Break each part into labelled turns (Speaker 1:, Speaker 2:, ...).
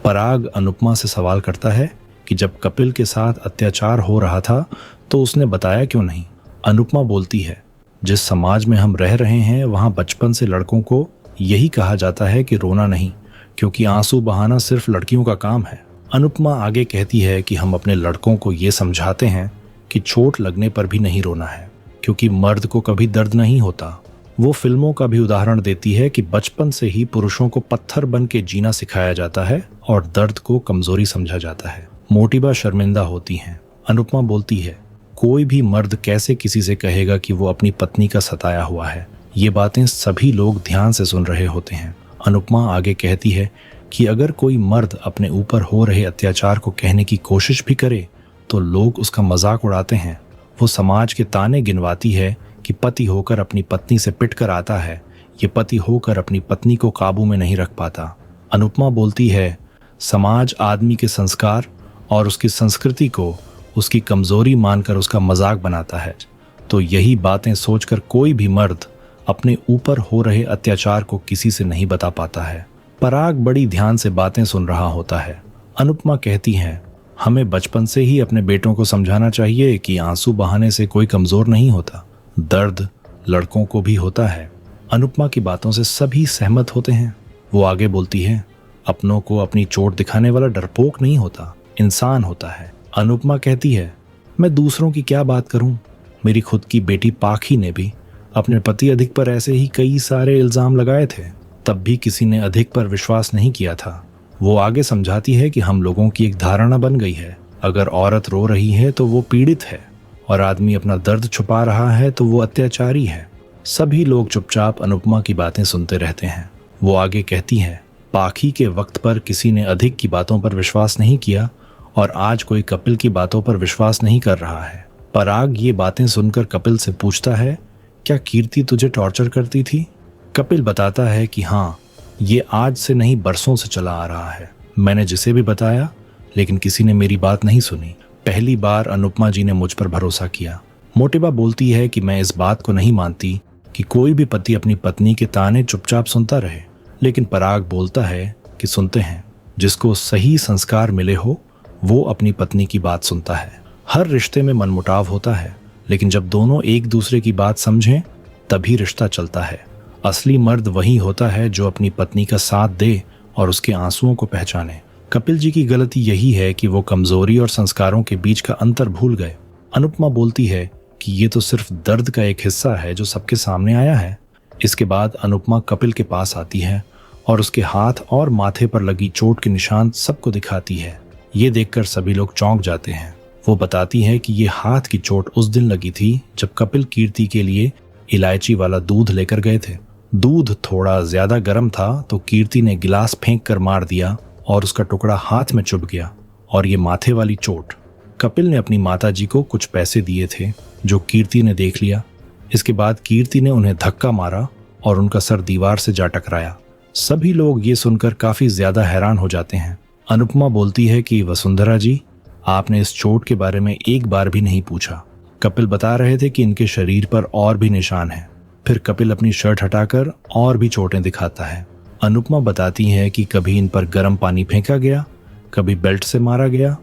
Speaker 1: पराग अनुपमा से सवाल करता है कि जब कपिल के साथ अत्याचार हो रहा था तो उसने बताया क्यों नहीं। अनुपमा बोलती है, जिस समाज में हम रह रहे हैं वहाँ बचपन से लड़कों को यही कहा जाता है कि रोना नहीं, क्योंकि आंसू बहाना सिर्फ लड़कियों का काम है। अनुपमा आगे कहती है कि हम अपने लड़कों को ये समझाते हैं कि चोट लगने पर भी नहीं रोना है, क्योंकि मर्द को कभी दर्द नहीं होता। वो फिल्मों का भी उदाहरण देती है कि बचपन से ही पुरुषों को पत्थर बन के जीना सिखाया जाता है और दर्द को कमजोरी समझा जाता है। मोटिबा शर्मिंदा होती हैं। अनुपमा बोलती है, कोई भी मर्द कैसे किसी से कहेगा कि वो अपनी पत्नी का सताया हुआ है। ये बातें सभी लोग ध्यान से सुन रहे होते हैं। अनुपमा आगे कहती है कि अगर कोई मर्द अपने ऊपर हो रहे अत्याचार को कहने की कोशिश भी करे तो लोग उसका मजाक उड़ाते हैं। वो समाज के ताने गिनवाती है कि पति होकर अपनी पत्नी से पिट कर आता है, ये पति होकर अपनी पत्नी को काबू में नहीं रख पाता। अनुपमा बोलती है, समाज आदमी के संस्कार और उसकी संस्कृति को उसकी कमजोरी मानकर उसका मजाक बनाता है। तो यही बातें सोचकर कोई भी मर्द अपने ऊपर हो रहे अत्याचार को किसी से नहीं बता पाता है। पराग बड़ी ध्यान से बातें सुन रहा होता है। अनुपमा कहती है, हमें बचपन से ही अपने बेटों को समझाना चाहिए कि आंसू बहाने से कोई कमजोर नहीं होता, दर्द लड़कों को भी होता है। अनुपमा की बातों से सभी सहमत होते हैं। वो आगे बोलती है, अपनों को अपनी चोट दिखाने वाला डरपोक नहीं होता, इंसान होता है। अनुपमा कहती है, मैं दूसरों की क्या बात करूं, मेरी खुद की बेटी पाखी ने भी अपने पति अधिक पर ऐसे ही कई सारे इल्जाम लगाए थे, तब भी किसी ने अधिक पर विश्वास नहीं किया था। वो आगे समझाती है कि हम लोगों की एक धारणा बन गई है, अगर औरत रो रही है तो वो पीड़ित है और आदमी अपना दर्द छुपा रहा है तो वो अत्याचारी है। सभी लोग चुपचाप अनुपमा की बातें सुनते रहते हैं। वो आगे कहती है, पाखी के वक्त पर किसी ने अधिक की बातों पर विश्वास नहीं किया और आज कोई कपिल की बातों पर विश्वास नहीं कर रहा है। पराग ये बातें सुनकर कपिल से पूछता है, क्या कीर्ति तुझे टॉर्चर करती थी? कपिल बताता है कि हाँ, ये आज से नहीं बरसों से चला आ रहा है। मैंने जिसे भी बताया लेकिन किसी ने मेरी बात नहीं सुनी। पहली बार अनुपमा जी ने मुझ पर भरोसा किया। मोटिबा बोलती है कि मैं इस बात को नहीं मानती कि कोई भी पति अपनी पत्नी के ताने चुपचाप सुनता रहे, लेकिन पराग बोलता है कि सुनते हैं। जिसको सही संस्कार मिले हो वो अपनी पत्नी की बात सुनता है। हर रिश्ते में मनमुटाव होता है, लेकिन जब दोनों एक दूसरे की बात समझें तभी रिश्ता चलता है। असली मर्द वही होता है जो अपनी पत्नी का साथ दे और उसके आंसुओं को पहचाने। कपिल जी की गलती यही है कि वो कमजोरी और संस्कारों के बीच का अंतर भूल गए। अनुपमा बोलती है कि ये तो सिर्फ दर्द का एक हिस्सा है जो सबके सामने आया है। इसके बाद अनुपमा कपिल के पास आती है और उसके हाथ और माथे पर लगी चोट के निशान सबको दिखाती है। ये देखकर सभी लोग चौंक जाते हैं। वो बताती है कि ये हाथ की चोट उस दिन लगी थी जब कपिल कीर्ति के लिए इलायची वाला दूध लेकर गए थे। दूध थोड़ा ज्यादा गर्म था तो कीर्ति ने गिलास फेंक कर मार दिया और उसका टुकड़ा हाथ में चुभ गया और ये माथे वाली चोट। कपिल ने अपनी माताजी को कुछ पैसे दिए थे जो कीर्ति ने देख लिया। इसके बाद कीर्ति ने उन्हें धक्का मारा और उनका सर दीवार से जा टकराया। सभी लोग ये सुनकर काफी ज्यादा हैरान हो जाते हैं। अनुपमा बोलती है कि वसुंधरा जी, आपने इस चोट के बारे में एक बार भी नहीं पूछा। कपिल बता रहे थे कि इनके शरीर पर और भी निशान हैं। फिर कपिल अपनी शर्ट हटाकर और भी चोटें दिखाता है। अनुपमा बताती है कि कभी इन पर गर्म पानी फेंका गया, कभी बेल्ट से मारा गया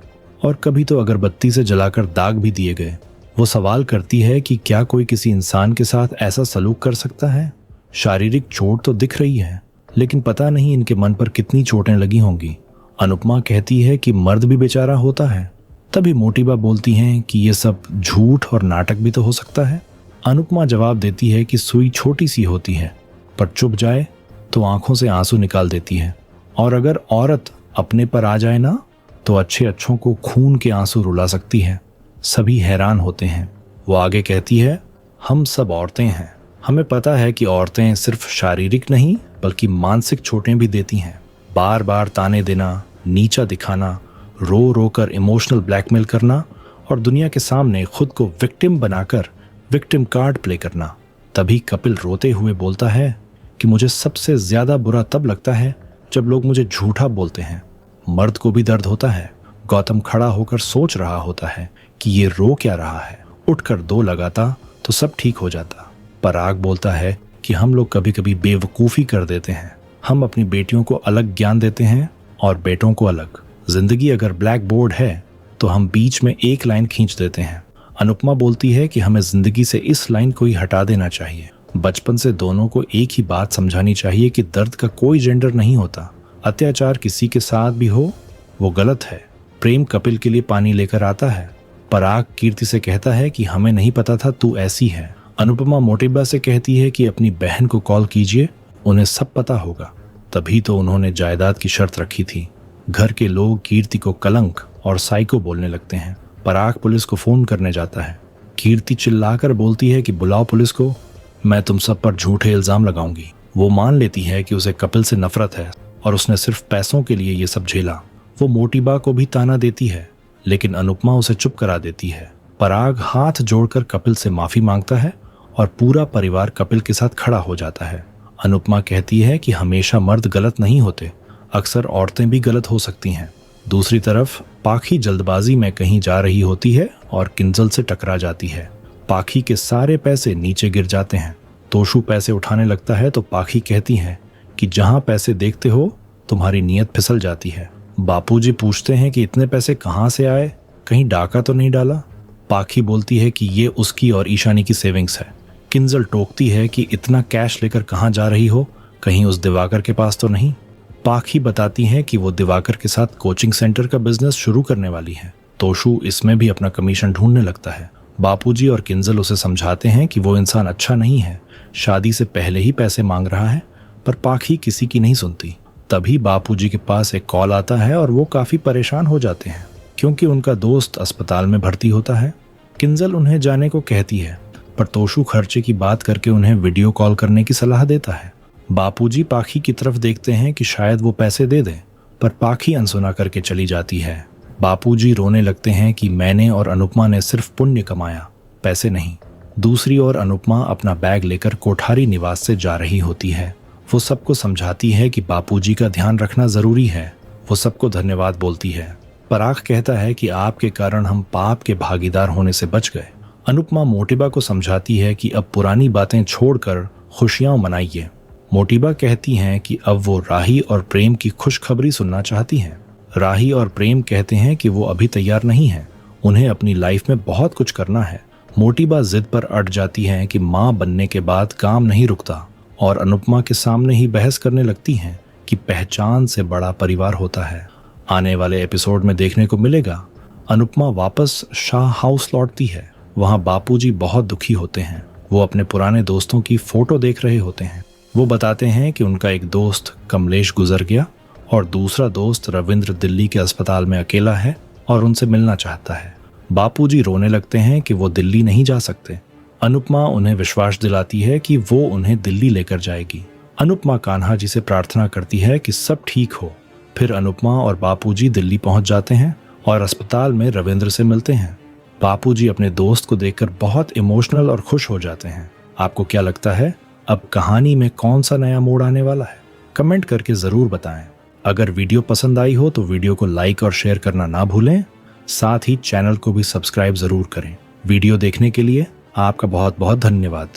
Speaker 1: और कभी तो अगरबत्ती से जलाकर दाग भी दिए गए। वो सवाल करती है कि क्या कोई किसी इंसान के साथ ऐसा सलूक कर सकता है? शारीरिक चोट तो दिख रही है, लेकिन पता नहीं इनके मन पर कितनी चोटें लगी होंगी। अनुपमा कहती है कि मर्द भी बेचारा होता है। तभी मोटिबा बोलती हैं कि ये सब झूठ और नाटक भी तो हो सकता है। अनुपमा जवाब देती है कि सुई छोटी सी होती है, पर चुभ जाए तो आंखों से आंसू निकाल देती है, और अगर औरत अपने पर आ जाए ना तो अच्छे अच्छों को खून के आंसू रुला सकती है। सभी हैरान होते हैं। वो आगे कहती है, हम सब औरतें हैं, हमें पता है कि औरतें सिर्फ शारीरिक नहीं बल्कि मानसिक चोटें भी देती हैं। बार बार ताने देना, नीचा दिखाना, रो रो कर इमोशनल ब्लैकमेल करना और दुनिया के सामने खुद को विक्टिम बनाकर विक्टिम कार्ड प्ले करना। तभी कपिल रोते हुए बोलता है कि मुझे सबसे ज्यादा बुरा तब लगता है जब लोग मुझे झूठा बोलते हैं। मर्द को भी दर्द होता है। गौतम खड़ा होकर सोच रहा होता है कि ये रो क्या रहा है, उठकर दो लगाता तो सब ठीक हो जाता। पराग बोलता है कि हम लोग कभी कभी बेवकूफ़ी कर देते हैं। हम अपनी बेटियों को अलग ज्ञान देते हैं और बेटों को अलग। जिंदगी अगर ब्लैक बोर्ड है तो हम बीच में एक लाइन खींच देते हैं। अनुपमा बोलती है कि हमें जिंदगी से इस लाइन को ही हटा देना चाहिए। बचपन से दोनों को एक ही बात समझानी चाहिए कि दर्द का कोई जेंडर नहीं होता। अत्याचार किसी के साथ भी हो वो गलत है। प्रेम कपिल के लिए पानी लेकर आता है। पराग कीर्ति से कहता है कि हमें नहीं पता था तू ऐसी है। अनुपमा मोटिबा से कहती है कि अपनी बहन को कॉल कीजिए, उन्हें सब पता होगा। तभी तो उन्होंने जायदाद की शर्त रखी थी। घर के लोग कीर्ति को कलंक और साइको बोलने लगते हैं। पराग पुलिस को फोन करने जाता है। कीर्ति चिल्लाकर बोलती है कि बुलाओ पुलिस को, मैं तुम सब पर झूठे इल्जाम लगाऊंगी। वो मान लेती है कि उसे कपिल से नफरत है और उसने सिर्फ पैसों के लिए ये सब झेला। वो मोटिबा को भी ताना देती है, लेकिन अनुपमा उसे चुप करा देती है। पराग हाथ जोड़कर कपिल से माफी मांगता है और पूरा परिवार कपिल के साथ खड़ा हो जाता है। अनुपमा कहती है कि हमेशा मर्द गलत नहीं होते, अक्सर औरतें भी गलत हो सकती हैं। दूसरी तरफ पाखी जल्दबाजी में कहीं जा रही होती है और किंजल से टकरा जाती है। पाखी के सारे पैसे नीचे गिर जाते हैं। तोशु पैसे उठाने लगता है तो पाखी कहती है कि जहां पैसे देखते हो तुम्हारी नीयत फिसल जाती है। बापूजी पूछते हैं कि इतने पैसे कहां से आए, कहीं डाका तो नहीं डाला। पाखी बोलती है कि ये उसकी और ईशानी की सेविंग्स है। किंजल टोकती है कि इतना कैश लेकर कहां जा रही हो, कहीं उस दिवाकर के पास तो नहीं। पाखी बताती है कि वो दिवाकर के साथ कोचिंग सेंटर का बिजनेस शुरू करने वाली है। तोशु इसमें भी अपना कमीशन ढूंढने लगता है। बापूजी और किंजल उसे समझाते हैं कि वो इंसान अच्छा नहीं है, शादी से पहले ही पैसे मांग रहा है, पर पाखी किसी की नहीं सुनती। तभी बापूजी के पास एक कॉल आता है और वो काफी परेशान हो जाते हैं क्योंकि उनका दोस्त अस्पताल में भर्ती होता है। किंजल उन्हें जाने को कहती है, पर तोशु खर्चे की बात करके उन्हें वीडियो कॉल करने की सलाह देता है। बापूजी पाखी की तरफ देखते हैं कि शायद वो पैसे दे दे, पर पाखी अनसुना करके चली जाती है। बापूजी रोने लगते हैं कि मैंने और अनुपमा ने सिर्फ पुण्य कमाया, पैसे नहीं। दूसरी ओर अनुपमा अपना बैग लेकर कोठारी निवास से जा रही होती है। वो सबको समझाती है कि बापूजी का ध्यान रखना जरूरी है। वो सबको धन्यवाद बोलती है। पराग कहता है कि आपके कारण हम पाप के भागीदार होने से बच गए। अनुपमा मोटिबा को समझाती है कि अब पुरानी बातें छोड़कर खुशियां मनाइए। मोटिबा कहती हैं कि अब वो राही और प्रेम की खुशखबरी सुनना चाहती हैं। राही और प्रेम कहते हैं कि वो अभी तैयार नहीं हैं, उन्हें अपनी लाइफ में बहुत कुछ करना है। मोटिबा जिद पर अड़ जाती हैं कि माँ बनने के बाद काम नहीं रुकता और अनुपमा के सामने ही बहस करने लगती हैं कि पहचान से बड़ा परिवार होता है। आने वाले एपिसोड में देखने को मिलेगा अनुपमा वापस शाह हाउस लौटती है। वहाँ बापूजी बहुत दुखी होते हैं। वो अपने पुराने दोस्तों की फोटो देख रहे होते हैं। वो बताते हैं कि उनका एक दोस्त कमलेश गुजर गया और दूसरा दोस्त रविंद्र दिल्ली के अस्पताल में अकेला है और उनसे मिलना चाहता है। बापूजी रोने लगते हैं कि वो दिल्ली नहीं जा सकते। अनुपमा उन्हें विश्वास दिलाती है कि वो उन्हें दिल्ली लेकर जाएगी। अनुपमा कान्हा जी से प्रार्थना करती है कि सब ठीक हो। फिर अनुपमा और बापूजी दिल्ली पहुंच जाते हैं और अस्पताल में रविंद्र से मिलते हैं। बापूजी अपने दोस्त को देखकर बहुत इमोशनल और खुश हो जाते हैं। आपको क्या लगता है अब कहानी में कौन सा नया मोड़ आने वाला है? कमेंट करके जरूर बताएं। अगर वीडियो पसंद आई हो तो वीडियो को लाइक और शेयर करना ना भूलें। साथ ही चैनल को भी सब्सक्राइब जरूर करें। वीडियो देखने के लिए आपका बहुत बहुत धन्यवाद।